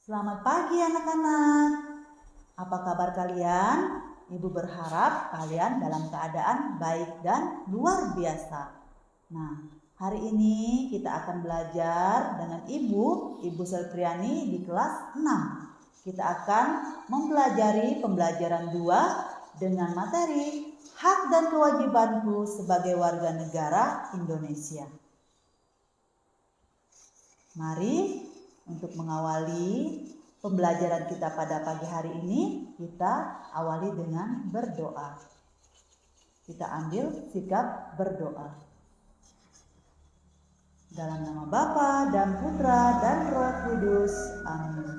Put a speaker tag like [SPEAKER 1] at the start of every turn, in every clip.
[SPEAKER 1] Selamat pagi anak-anak. Apa kabar kalian? Ibu berharap kalian dalam keadaan baik dan luar biasa. Nah, hari ini kita akan belajar dengan Ibu Selpriani di kelas 6. Kita akan mempelajari pembelajaran 2 dengan materi hak dan kewajibanku sebagai warga negara Indonesia. Mari untuk mengawali pembelajaran kita pada pagi hari ini, kita awali dengan berdoa. Kita ambil sikap berdoa. Dalam nama Bapa dan Putra dan Roh Kudus. Amin.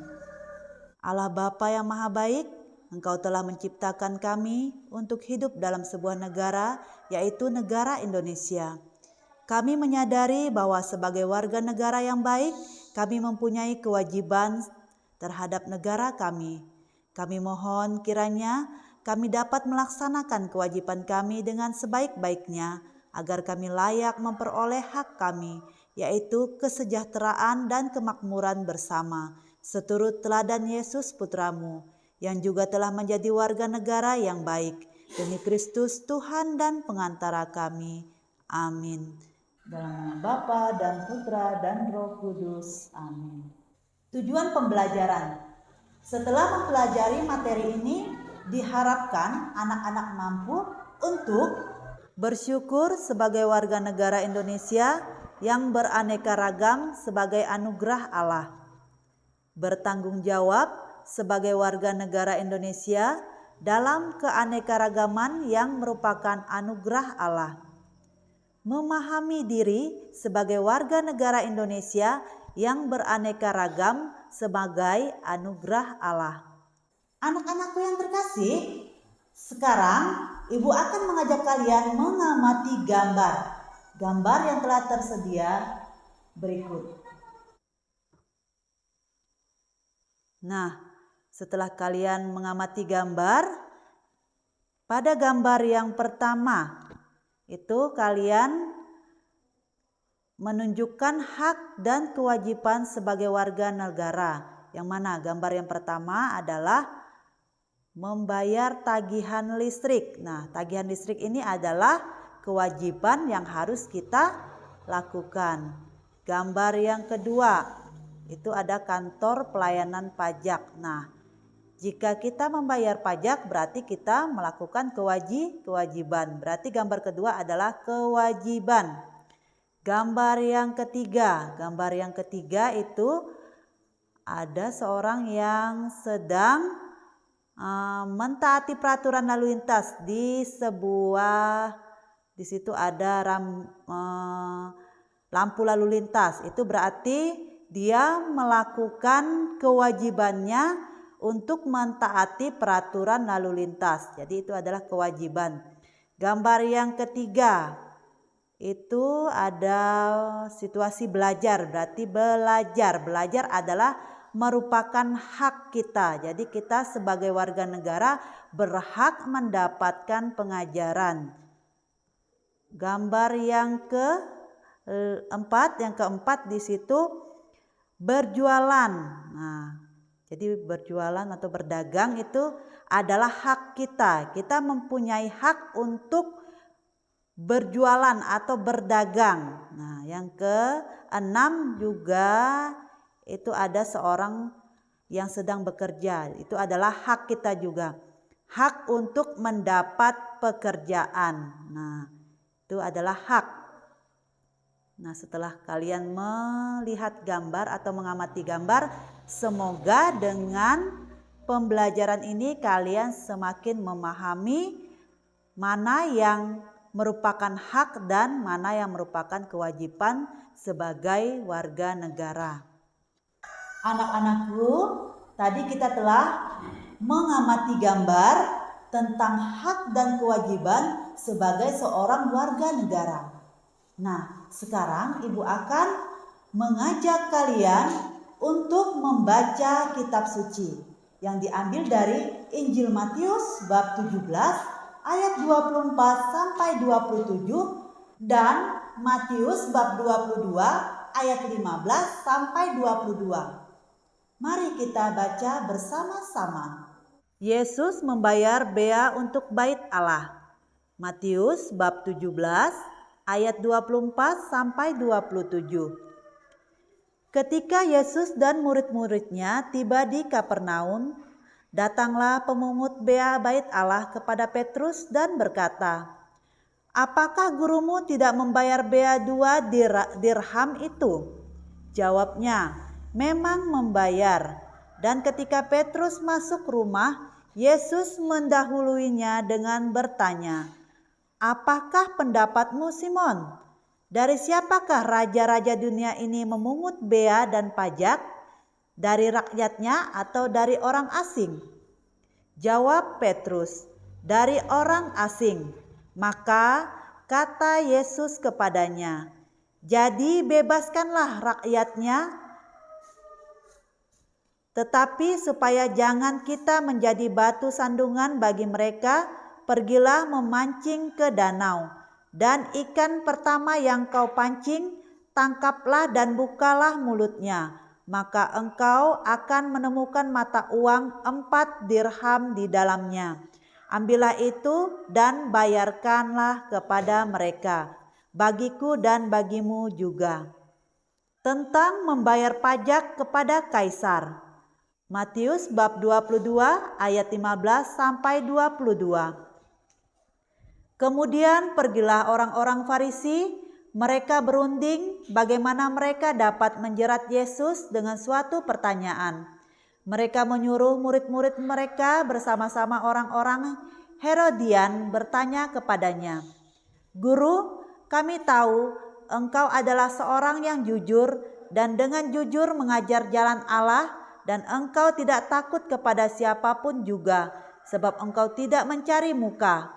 [SPEAKER 1] Allah Bapa yang Maha Baik, Engkau telah menciptakan kami untuk hidup dalam sebuah negara, yaitu negara Indonesia. Kami menyadari bahwa sebagai warga negara yang baik, kami mempunyai kewajiban terhadap negara kami. Kami mohon kiranya kami dapat melaksanakan kewajiban kami dengan sebaik-baiknya, agar kami layak memperoleh hak kami, yaitu kesejahteraan dan kemakmuran bersama, seturut teladan Yesus Putramu, yang juga telah menjadi warga negara yang baik, demi Kristus Tuhan dan pengantara kami. Amin. Dalam nama Bapa dan Putra dan Roh Kudus. Amin. Tujuan pembelajaran. Setelah mempelajari materi ini, diharapkan anak-anak mampu untuk bersyukur sebagai warga negara Indonesia yang beraneka ragam sebagai anugerah Allah, bertanggung jawab sebagai warga negara Indonesia dalam keanekaragaman yang merupakan anugerah Allah, memahami diri sebagai warga negara Indonesia yang beraneka ragam sebagai anugerah Allah. Anak-anakku yang terkasih, sekarang Ibu akan mengajak kalian mengamati gambar yang telah tersedia berikut. Nah, setelah kalian mengamati gambar, pada gambar yang pertama itu kalian menunjukkan hak dan kewajiban sebagai warga negara. Yang mana gambar yang pertama adalah membayar tagihan listrik. Nah, tagihan listrik ini adalah kewajiban yang harus kita lakukan. Gambar yang kedua itu ada kantor pelayanan pajak. Nah, jika kita membayar pajak berarti kita melakukan kewajiban. Berarti gambar kedua adalah kewajiban. Gambar yang ketiga itu ada seorang yang sedang mentaati peraturan lalu lintas di situ ada lampu lalu lintas. Itu berarti dia melakukan kewajibannya untuk mentaati peraturan lalu lintas. Jadi itu adalah kewajiban. Gambar yang ketiga itu ada situasi belajar. Berarti belajar adalah merupakan hak kita. Jadi kita sebagai warga negara berhak mendapatkan pengajaran. Gambar yang keempat di situ berjualan. Nah, jadi berjualan atau berdagang itu adalah hak kita. Kita mempunyai hak untuk berjualan atau berdagang. Nah, yang keenam juga itu ada seorang yang sedang bekerja. Itu adalah hak kita juga. Hak untuk mendapat pekerjaan. Nah, itu adalah hak. Nah, setelah kalian melihat gambar atau mengamati gambar, semoga dengan pembelajaran ini kalian semakin memahami mana yang merupakan hak dan mana yang merupakan kewajiban sebagai warga negara. Anak-anakku, tadi kita telah mengamati gambar tentang hak dan kewajiban sebagai seorang warga negara. Nah, sekarang Ibu akan mengajak kalian untuk membaca kitab suci yang diambil dari Injil Matius bab 17 ayat 24 sampai 27 dan Matius bab 22 ayat 15 sampai 22. Mari kita baca bersama-sama. Yesus membayar bea untuk bait Allah. Matius bab 17 ayat 24 sampai 27. Ketika Yesus dan murid-muridnya tiba di Kapernaum, datanglah pemungut bea bait Allah kepada Petrus dan berkata, "Apakah gurumu tidak membayar bea 2 dirham itu?" Jawabnya, "Memang membayar." Dan ketika Petrus masuk rumah, Yesus mendahuluinya dengan bertanya, "Apakah pendapatmu, Simon? Dari siapakah raja-raja dunia ini memungut bea dan pajak? Dari rakyatnya atau dari orang asing?" Jawab Petrus, "Dari orang asing." Maka kata Yesus kepadanya, "Jadi bebaskanlah rakyatnya, tetapi supaya jangan kita menjadi batu sandungan bagi mereka, pergilah memancing ke danau, dan ikan pertama yang kau pancing, tangkaplah dan bukalah mulutnya. Maka engkau akan menemukan mata uang 4 dirham di dalamnya. Ambillah itu dan bayarkanlah kepada mereka, bagiku dan bagimu juga." Tentang membayar pajak kepada Kaisar. Matius bab 22 ayat 15 sampai 22. Kemudian pergilah orang-orang Farisi, mereka berunding bagaimana mereka dapat menjerat Yesus dengan suatu pertanyaan. Mereka menyuruh murid-murid mereka bersama-sama orang-orang Herodian bertanya kepadanya, "Guru, kami tahu engkau adalah seorang yang jujur dan dengan jujur mengajar jalan Allah, dan engkau tidak takut kepada siapapun juga, sebab engkau tidak mencari muka.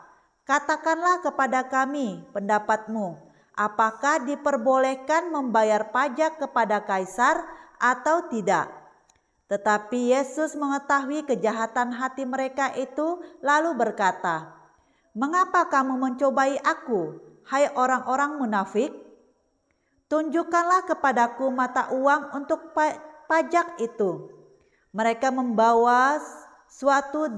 [SPEAKER 1] Katakanlah kepada kami pendapatmu, apakah diperbolehkan membayar pajak kepada Kaisar atau tidak?" Tetapi Yesus mengetahui kejahatan hati mereka itu, lalu berkata, "Mengapa kamu mencobai aku, hai orang-orang munafik? Tunjukkanlah kepadaku mata uang untuk pajak itu." Mereka membawa suatu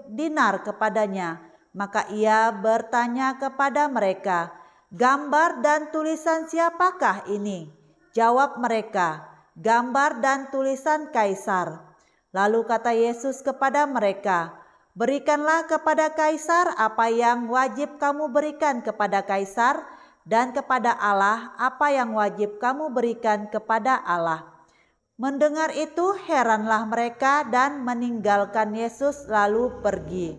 [SPEAKER 1] dinar kepadanya. Maka ia bertanya kepada mereka, "Gambar dan tulisan siapakah ini?" Jawab mereka, "Gambar dan tulisan Kaisar." Lalu kata Yesus kepada mereka, "Berikanlah kepada Kaisar apa yang wajib kamu berikan kepada Kaisar, dan kepada Allah apa yang wajib kamu berikan kepada Allah." Mendengar itu heranlah mereka dan meninggalkan Yesus lalu pergi.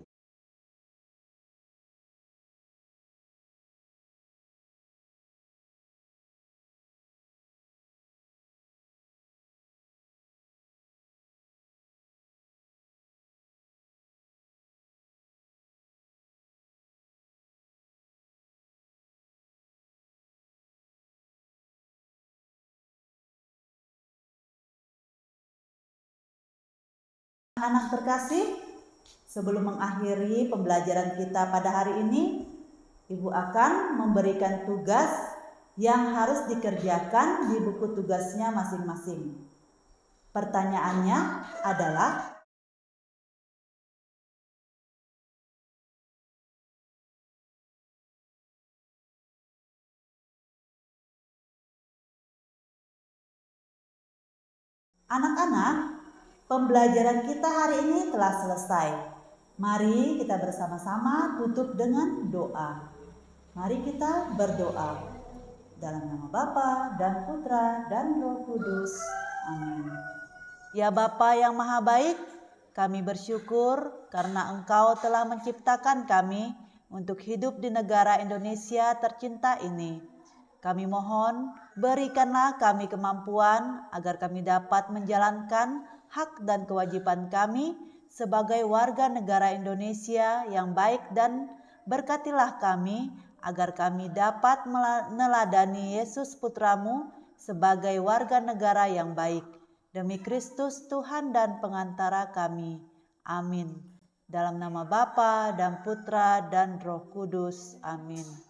[SPEAKER 1] Anak terkasih, sebelum mengakhiri pembelajaran kita pada hari ini, Ibu akan memberikan tugas yang harus dikerjakan di buku tugasnya masing-masing. Pertanyaannya adalah, anak-anak, pembelajaran kita hari ini telah selesai. Mari kita bersama-sama tutup dengan doa. Mari kita berdoa. Dalam nama Bapa dan Putra dan Roh Kudus. Amin. Ya Bapa yang Maha Baik, kami bersyukur karena Engkau telah menciptakan kami untuk hidup di negara Indonesia tercinta ini. Kami mohon berikanlah kami kemampuan agar kami dapat menjalankan hak dan kewajiban kami sebagai warga negara Indonesia yang baik, dan berkatilah kami agar kami dapat meneladani Yesus Putramu sebagai warga negara yang baik. Demi Kristus Tuhan dan pengantara kami. Amin. Dalam nama Bapa dan Putra dan Roh Kudus. Amin.